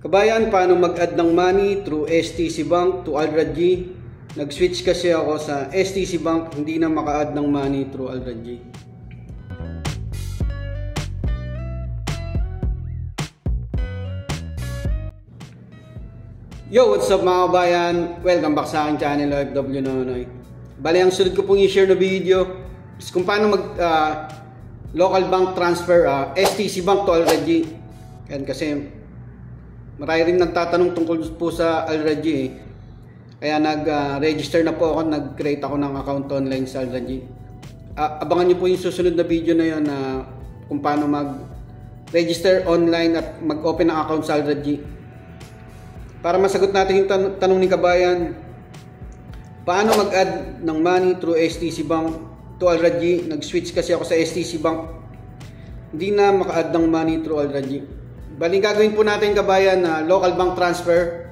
Kabayan, paano mag-add ng money through STC Bank to Alrad G? Nag-switch kasi ako sa STC Bank, hindi na maka-add ng money through Alrad G. Yo, what's up mga kabayan? Welcome back sa aking channel, OFW Nonoy. Bali, ang sunod ko pong i-share na video is kung paano mag local bank transfer STC Bank to Alrad G. Yan kasi marami rin nagtatanong tungkol po sa Alrad G Kaya nag-register na po ako, nag-create ako ng account online sa Alrad G. Abangan nyo po yung susunod na video na yun kung paano mag-register online at mag-open ng account sa Alrad G. Para masagot natin yung tanong ni kabayan, paano mag-add ng money through STC Bank to Alrad G? Nag-switch kasi ako sa STC Bank, hindi na maka-add ng money through Alrad G. Bali, gagawin po natin kabayan na local bank transfer.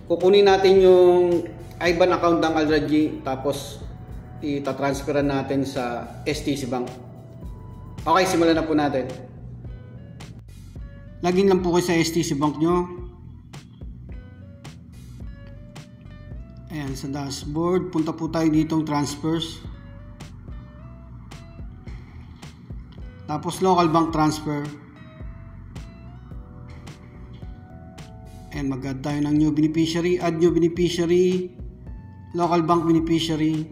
Kukunin natin yung IBAN account ng Alrad G, tapos itatransferan natin sa STC Bank. Okay, simulan na po natin. Login lang po kayo sa STC Bank nyo. Ayan, sa dashboard, punta po tayo ditong transfers. Tapos local bank transfer. And mag-add tayo ng new beneficiary, add new beneficiary, local bank beneficiary.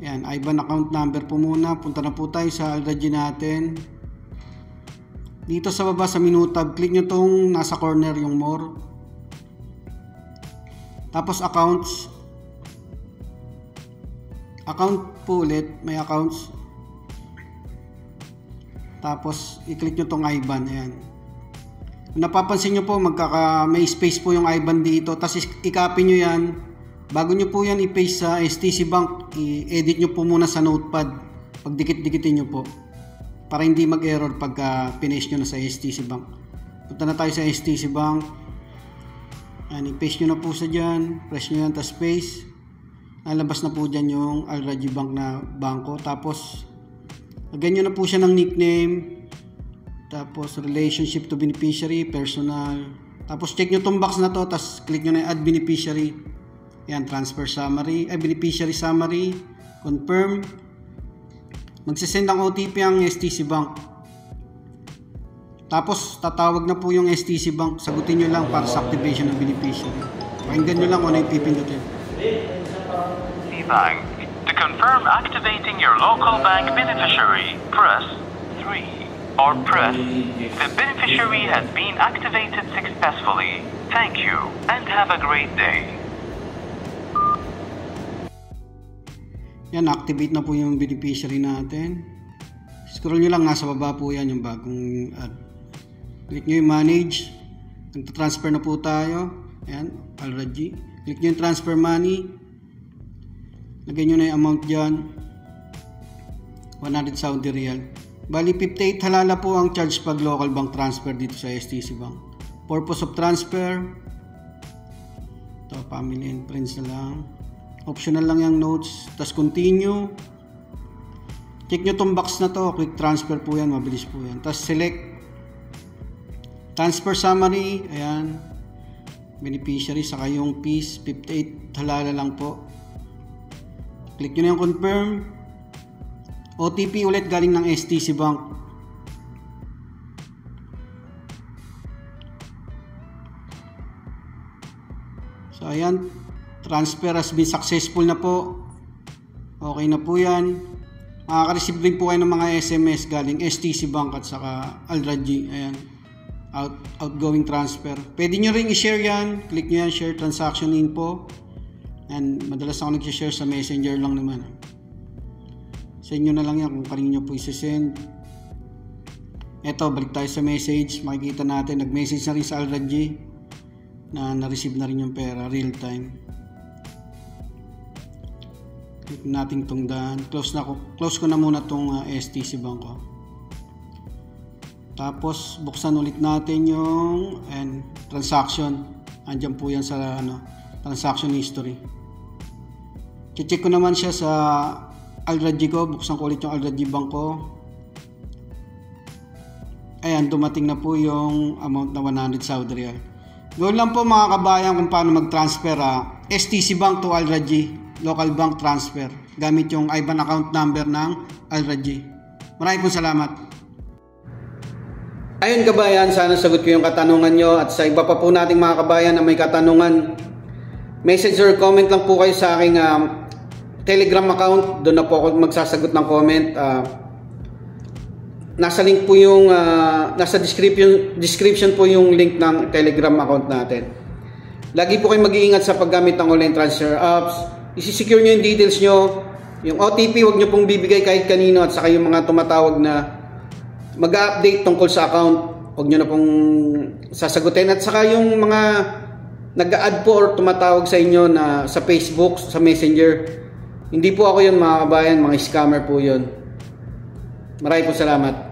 Ayan, IBAN account number po muna. Punta na po tayo sa Alrad G natin. Dito sa baba sa menu tab, click nyo tong nasa corner yung more. Tapos accounts. Account po ulit, may accounts. Tapos i-click nyo tong IBAN, ayan. Napapansin nyo po, may space po yung IBAN dito. Tapos i-copy nyo yan. Bago nyo po yan i-paste sa STC Bank, i-edit nyo po muna sa notepad. Pagdikit-dikitin nyo po. Para hindi mag-error pagka pinaste nyo na sa STC Bank. Punta na tayo sa STC Bank. Ayan, i-paste nyo na po sa dyan. Press nyo yan, tapos space. Nalabas na po dyan yung Alrad G Bank na bangko. Tapos, lagyan nyo na po siya ng nickname. Tapos relationship to beneficiary, personal. Tapos check nyo tong box na to, tapos click nyo na add beneficiary. Yan, transfer summary, beneficiary summary, confirm. Magsisend ang OTP ang STC Bank. Tapos tatawag na po yung STC Bank, sagutin nyo lang para sa activation ng beneficiary. Pakinggan nyo lang kung ano yung pipindutin. Bank. To confirm activating your local bank beneficiary, press 3. Or press, the beneficiary has been activated successfully. Thank you and have a great day. Yan, activate na po yung beneficiary natin. Scroll nyo lang, nasa baba po yan yung bagong add. Click nyo yung manage. Nagtatransfer na po tayo. Ayan, Alrad G. Click nyo yung transfer money. Lagyan nyo na yung amount dyan. 100 Saudi Riyal. Bali 58 halala po ang charge pag local bank transfer dito sa STC Bank. Purpose of transfer, ito, family and friends na lang. Optional lang yung notes. Tapos continue. Check nyo tong box na to. Quick transfer po yan, mabilis po yan. Tapos select transfer summary. Ayan, beneficiary saka yung fees, 58 halala lang po. Click nyo na yung confirm. OTP ulit galing ng STC Bank. So ayan, transfer has been successful na po. Okay na po yan. Makaka-receive din po kayo ng mga SMS galing STC Bank at saka Alrad G. Ayan, outgoing transfer. Pwede nyo rin i-share yan. Click nyo yan, share transaction info. And madalas ako nag-share sa messenger lang naman. Sa inyo na lang yan kung kanino nyo po isi-send. Eto, balik tayo sa message. Makikita natin, nag-message na rin sa Alrad G na na-receive na rin yung pera, real time. Click natin itong daan. Close ko na muna itong STC Bank ko. Tapos, buksan ulit natin yung transaction. Andyan po yan sa transaction history. Check ko naman siya sa Alrad G ko. Buksan ko ulit yung Alrad G Bank ko. Ayan, dumating na po yung amount na 100 Saudi Riyal. Gawin lang po mga kabayan kung paano mag-transfer STC Bank to Al Rajhi local bank transfer gamit yung IBAN account number ng Al Rajhi. Maraming po salamat. Ayun kabayan, sana sagot ko yung katanungan nyo, at sa iba pa po nating mga kabayan na may katanungan, message or comment lang po kayo sa aking Telegram account. Doon na po ako magsasagot ng comment. Nasa link po yung nasa description po yung link ng Telegram account natin. Lagi po kayo mag-iingat sa paggamit ng online transfer apps. Isi-secure nyo yung details nyo. Yung OTP wag nyo pong bibigay kahit kanino, at saka yung mga tumatawag na mag-update tungkol sa account, wag nyo na pong sasagutin. At saka yung mga nag-add po or tumatawag sa inyo na sa Facebook, sa Messenger, hindi po ako yun mga kabayan, mga scammer po yun. Maraming po salamat.